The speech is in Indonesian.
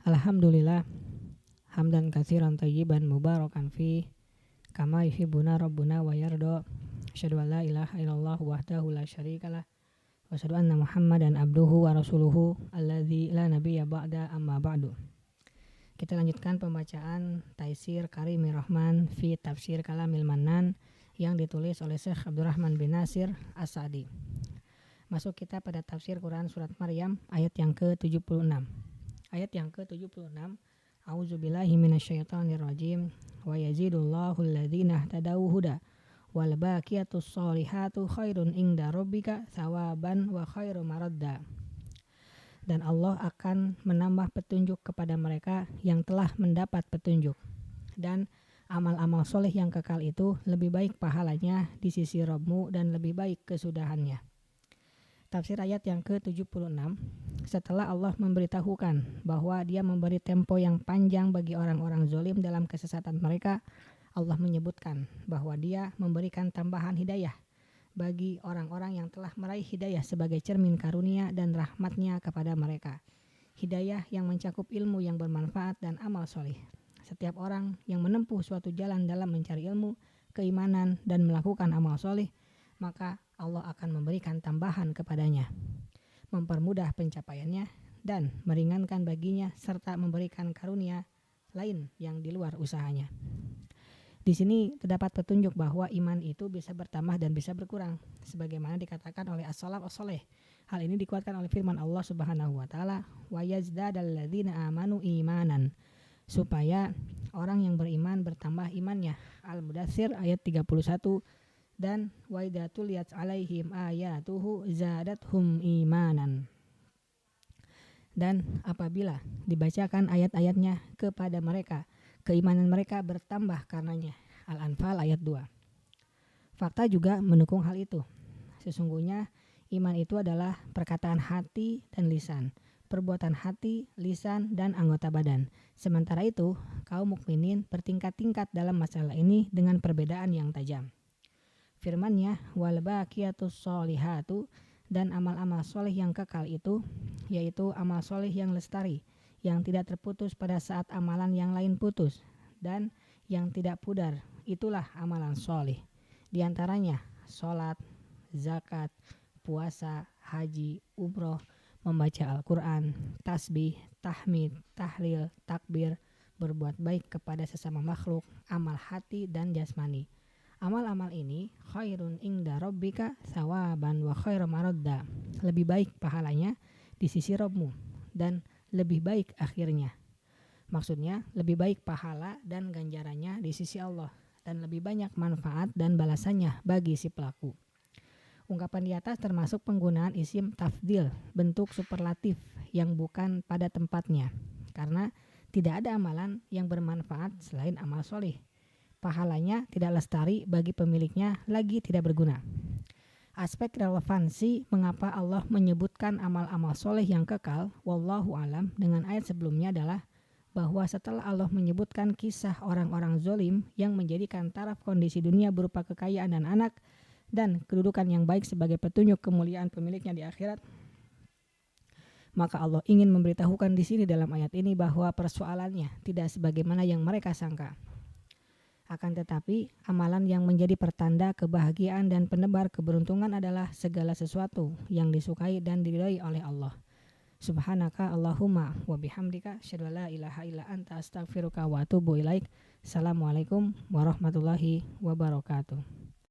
Alhamdulillah hamdan katsiran thayyiban mubarakan fi kama yuhibbuna rabbuna wa yarda. Asyhadu an la ilaha illallah wahdahu la syarikalah wa asyhadu anna Muhammadan abduhu wa rasuluhu alladzi la nabiyya ba'da amma ba'du. Kita lanjutkan pembacaan Taisir Karimir Rahman fi Tafsir Kalamil Mannan yang ditulis oleh Syekh Abdurrahman bin Nasir As-Sa'di. Masuk kita pada tafsir Quran surat Maryam ayat yang ke-76. Ayat yang ke-76, A'udzubillahi minasyaitonir rajim wa yazidullahu alladzina ihtadaw huda wal baqiyatus sholihatu khairun inda rabbika tsawaban wa khairu maradda. Dan Allah akan menambah petunjuk kepada mereka yang telah mendapat petunjuk, dan amal-amal soleh yang kekal itu lebih baik pahalanya di sisi Rabbmu dan lebih baik kesudahannya. Tafsir ayat yang ke-76, setelah Allah memberitahukan bahwa Dia memberi tempo yang panjang bagi orang-orang zalim dalam kesesatan mereka, Allah menyebutkan bahwa Dia memberikan tambahan hidayah bagi orang-orang yang telah meraih hidayah sebagai cermin karunia dan rahmat-Nya kepada mereka. Hidayah yang mencakup ilmu yang bermanfaat dan amal soleh. Setiap orang yang menempuh suatu jalan dalam mencari ilmu, keimanan, dan melakukan amal soleh, maka Allah akan memberikan tambahan kepadanya, mempermudah pencapaiannya, dan meringankan baginya serta memberikan karunia lain yang di luar usahanya. Di sini terdapat petunjuk bahwa iman itu bisa bertambah dan bisa berkurang, sebagaimana dikatakan oleh as-salaf as-saleh. Hal ini dikuatkan oleh firman Allah Subhanahu wa taala, "Wa yazdadal ladzina amanu imanan." Supaya orang yang beriman bertambah imannya. Al-Mudatsir ayat 31. Dan wa idza tuliyat alaihim ayatuhu zadathum imanan. Dan apabila dibacakan ayat-ayatnya kepada mereka, keimanan mereka bertambah karenanya. Al-Anfal ayat 2. Fakta juga mendukung hal itu. Sesungguhnya iman itu adalah perkataan hati dan lisan, perbuatan hati, lisan, dan anggota badan. Sementara itu, kaum mukminin bertingkat-tingkat dalam masalah ini dengan perbedaan yang tajam. Firman-Nya, wal baqiyatus sholihatu, dan amal-amal soleh yang kekal itu, yaitu amal soleh yang lestari, yang tidak terputus pada saat amalan yang lain putus, dan yang tidak pudar, itulah amalan soleh. Di antaranya, sholat, zakat, puasa, haji, umroh, membaca Al-Quran, tasbih, tahmid, tahlil, takbir, berbuat baik kepada sesama makhluk, amal hati dan jasmani. Amal-amal ini khairun inda rabbika tsawaban wa khairu maradda. Lebih baik pahalanya di sisi Rabbmu dan lebih baik akhirnya. Maksudnya lebih baik pahala dan ganjarannya di sisi Allah dan lebih banyak manfaat dan balasannya bagi si pelaku. Ungkapan di atas termasuk penggunaan isim tafdil, bentuk superlatif yang bukan pada tempatnya, karena tidak ada amalan yang bermanfaat selain amal soleh. Pahalanya tidak lestari bagi pemiliknya, lagi tidak berguna. Aspek relevansi mengapa Allah menyebutkan amal-amal soleh yang kekal, wallahu alam, dengan ayat sebelumnya adalah bahwa setelah Allah menyebutkan kisah orang-orang zalim yang menjadikan taraf kondisi dunia berupa kekayaan dan anak dan kedudukan yang baik sebagai petunjuk kemuliaan pemiliknya di akhirat, maka Allah ingin memberitahukan di sini dalam ayat ini bahwa persoalannya tidak sebagaimana yang mereka sangka. Akan tetapi, amalan yang menjadi pertanda kebahagiaan dan penebar keberuntungan adalah segala sesuatu yang disukai dan diridhai oleh Allah. Subhanaka Allahumma wa bihamdika asyhadu an la ilaha illa anta astaghfiruka wa atubu ilaik. Assalamualaikum warahmatullahi wabarakatuh.